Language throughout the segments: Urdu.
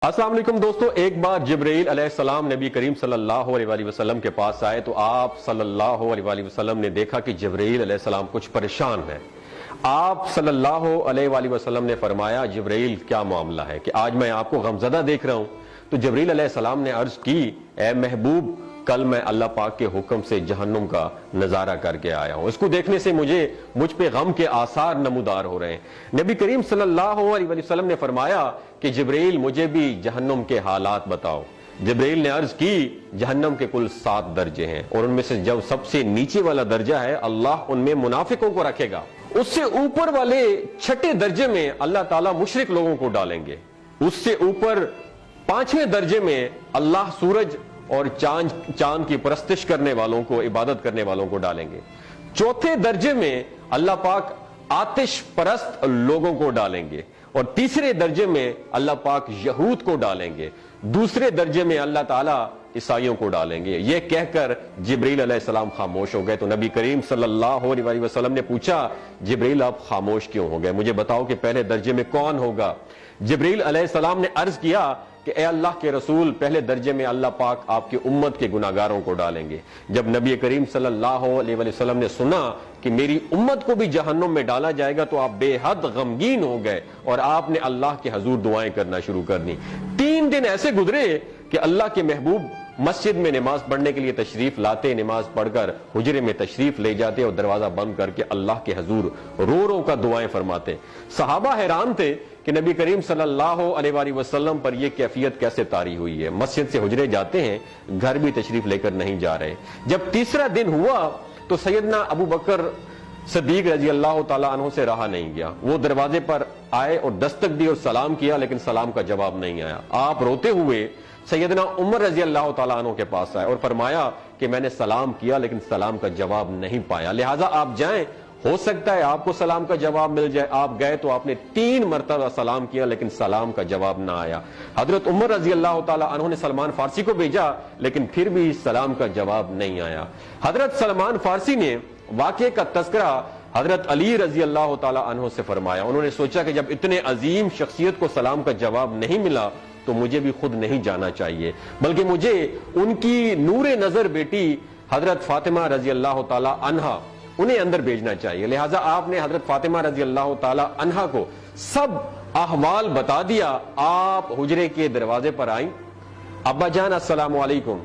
السلام علیکم دوستو، ایک بار جبرائیل علیہ السلام نبی کریم صلی اللہ علیہ وآلہ وسلم کے پاس آئے تو آپ صلی اللہ علیہ وآلہ وسلم نے دیکھا کہ جبرائیل علیہ السلام کچھ پریشان ہے۔ آپ صلی اللہ علیہ وآلہ وسلم نے فرمایا جبرائیل کیا معاملہ ہے کہ آج میں آپ کو غمزدہ دیکھ رہا ہوں؟ تو جبرائیل علیہ السلام نے عرض کی اے محبوب، کل میں اللہ پاک کے حکم سے جہنم کا نظارہ کر کے آیا ہوں، اس کو دیکھنے سے مجھ پہ غم کے آثار نمودار ہو رہے ہیں۔ نبی کریم صلی اللہ علیہ وسلم نے فرمایا کہ جبرائیل مجھے بھی جہنم کے حالات بتاؤ۔ جبرائیل نے عرض کی جہنم کے کل 7 درجے ہیں اور ان میں سے جو سب سے نیچے والا درجہ ہے اللہ ان میں منافقوں کو رکھے گا، اس سے اوپر والے 6 درجے میں اللہ تعالیٰ مشرک لوگوں کو ڈالیں گے، اس سے اوپر 5ویں درجے میں اللہ سورج اور چاند کی پرستش کرنے والوں کو، عبادت کرنے والوں کو ڈالیں گے، 4تھے درجے میں اللہ پاک آتش پرست لوگوں کو ڈالیں گے، اور 3 درجے میں اللہ پاک یہود کو ڈالیں گے، 2 درجے میں اللہ تعالیٰ عیسائیوں کو ڈالیں گے۔ یہ کہہ کر جبرائیل علیہ السلام خاموش ہو گئے تو نبی کریم صلی اللہ علیہ وسلم نے پوچھا جبرائیل آپ خاموش کیوں ہو گئے؟ مجھے بتاؤ کہ پہلے درجے میں کون ہوگا؟ جبرائیل علیہ السلام نے عرض کیا کہ اے اللہ کے رسول، پہلے درجے میں اللہ پاک آپ کی امت کے گناہگاروں کو ڈالیں گے۔ جب نبی کریم صلی اللہ علیہ وسلم نے سنا کہ میری امت کو بھی جہنم میں ڈالا جائے گا تو آپ بے حد غمگین ہو گئے اور آپ نے اللہ کے حضور دعائیں کرنا شروع کر دی۔ 3 دن ایسے گزرے کہ اللہ کے محبوب مسجد میں نماز پڑھنے کے لیے تشریف لاتے، نماز پڑھ کر حجرے میں تشریف لے جاتے اور دروازہ بند کر کے اللہ کے حضور رو رو کا دعائیں فرماتے۔ صحابہ حیران تھے کہ نبی کریم صلی اللہ علیہ وآلہ وسلم پر یہ کیفیت کیسے طاری ہوئی ہے، مسجد سے حجرے جاتے ہیں، گھر بھی تشریف لے کر نہیں جا رہے۔ جب تیسرا دن ہوا تو سیدنا ابو بکر صدیق رضی اللہ تعالیٰ عنہ سے رہا نہیں گیا، وہ دروازے پر آئے اور دستک دی اور سلام کیا لیکن سلام کا جواب نہیں آیا۔ آپ روتے ہوئے سیدنا عمر رضی اللہ تعالیٰ عنہ کے پاس آئے اور فرمایا کہ میں نے سلام کیا لیکن سلام کا جواب نہیں پایا، لہٰذا آپ جائیں، ہو سکتا ہے آپ کو سلام کا جواب مل جائے۔ آپ گئے تو آپ نے 3 مرتبہ سلام کیا لیکن سلام کا جواب نہ آیا۔ حضرت عمر رضی اللہ تعالیٰ عنہ نے سلمان فارسی کو بھیجا لیکن پھر بھی سلام کا جواب نہیں آیا۔ حضرت سلمان فارسی نے واقعے کا تذکرہ حضرت علی رضی اللہ تعالیٰ عنہ سے فرمایا۔ انہوں نے سوچا کہ جب اتنے عظیم شخصیت کو سلام کا جواب نہیں ملا تو مجھے بھی خود نہیں جانا چاہیے، بلکہ مجھے ان کی نور نظر بیٹی حضرت فاطمہ رضی اللہ تعالیٰ عنہا انہیں اندر بھیجنا چاہیے۔ لہٰذا آپ نے حضرت فاطمہ رضی اللہ تعالیٰ عنہا کو سب احوال بتا دیا۔ آپ حجرے کے دروازے پر آئیں، ابا جان السلام علیکم،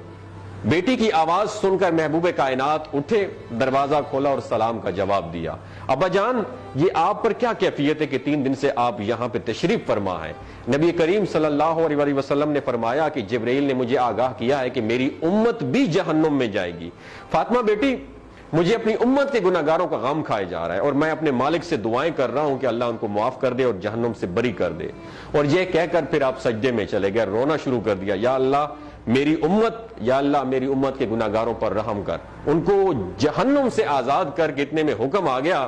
بیٹی کی آواز سن کر محبوب کائنات اٹھے، دروازہ کھولا اور سلام کا جواب دیا۔ ابا جان یہ آپ پر کیا کیفیت ہے کہ 3 دن سے آپ یہاں پہ تشریف فرما ہے؟ نبی کریم صلی اللہ علیہ وسلم نے فرمایا کہ جبرائیل نے مجھے آگاہ کیا ہے کہ میری امت بھی جہنم میں جائے گی۔ فاطمہ بیٹی، مجھے اپنی امت کے گناہگاروں کا غم کھائے جا رہا ہے اور میں اپنے مالک سے دعائیں کر رہا ہوں کہ اللہ ان کو معاف کر دے اور جہنم سے بری کر دے۔ اور یہ کہہ کر پھر آپ سجدے میں چلے گئے، رونا شروع کر دیا، یا اللہ میری امت کے گناہگاروں پر رحم کر، ان کو جہنم سے آزاد کر کے اتنے میں حکم آ گیا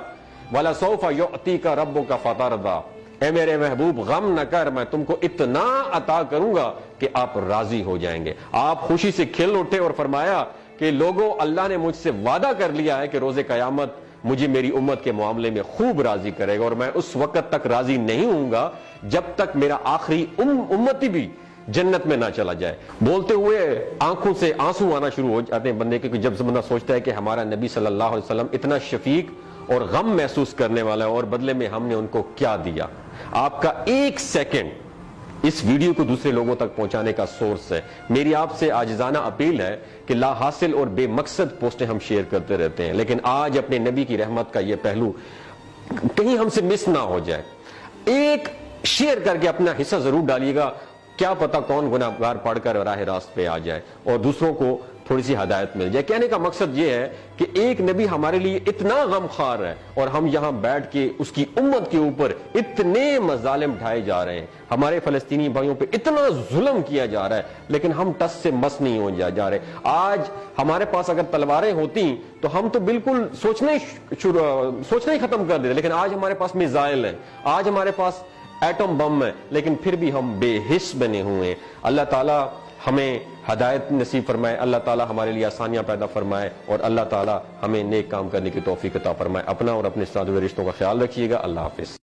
وَلَسَوْفَ يُعْتِيكَ رَبُّكَ فَتَرْضَىٰ، اے میرے محبوب غم نہ کر، میں تم کو اتنا عطا کروں گا کہ آپ راضی ہو جائیں گے۔ آپ خوشی سے کھل اٹھے اور فرمایا کہ لوگوں، اللہ نے مجھ سے وعدہ کر لیا ہے کہ روز قیامت مجھے میری امت کے معاملے میں خوب راضی کرے گا، اور میں اس وقت تک راضی نہیں ہوں گا جب تک میرا آخری امتی بھی جنت میں نہ چلا جائے۔ بولتے ہوئے آنکھوں سے آنسو آنا شروع ہو جاتے ہیں بندے کے، جب بندہ سوچتا ہے کہ ہمارا نبی صلی اللہ علیہ وسلم اتنا شفیق اور غم محسوس کرنے والا ہے اور بدلے میں ہم نے ان کو کیا دیا۔ آپ کا 1 سیکنڈ اس ویڈیو کو دوسرے لوگوں تک پہنچانے کا سورس ہے۔ میری آپ سے عاجزانہ اپیل ہے کہ لا حاصل اور بے مقصد پوسٹیں ہم شیئر کرتے رہتے ہیں، لیکن آج اپنے نبی کی رحمت کا یہ پہلو کہیں ہم سے مس نہ ہو جائے۔ ایک شیئر کر کے اپنا حصہ ضرور ڈالیے گا، کیا پتا کون گناہگار پڑھ کر راہ راست پہ آ جائے اور دوسروں کو تھوڑی سی ہدایت مل جائے۔ کہنے کا مقصد یہ ہے کہ ایک نبی ہمارے لیے اتنا غم خوار ہے اور ہم یہاں بیٹھ کے اس کی امت کے اوپر اتنے مظالم ڈھائے جا رہے ہیں، ہمارے فلسطینی بھائیوں پہ اتنا ظلم کیا جا رہا ہے، لیکن ہم ٹس سے مس نہیں ہو جا رہے۔ آج ہمارے پاس اگر تلواریں ہوتی تو ہم تو بالکل سوچنا ہی ختم کر دیتے، لیکن آج ہمارے پاس میزائل ہیں، آج ہمارے پاس ایٹم بم ہے، لیکن پھر بھی ہم بے حس بنے ہوئے ہیں۔ اللہ تعالیٰ ہمیں ہدایت نصیب فرمائے، اللہ تعالیٰ ہمارے لیے آسانیاں پیدا فرمائے اور اللہ تعالیٰ ہمیں نیک کام کرنے کی توفیق عطا فرمائے۔ اپنا اور اپنے ساتھ ہوئے رشتوں کا خیال رکھیے گا۔ اللہ حافظ۔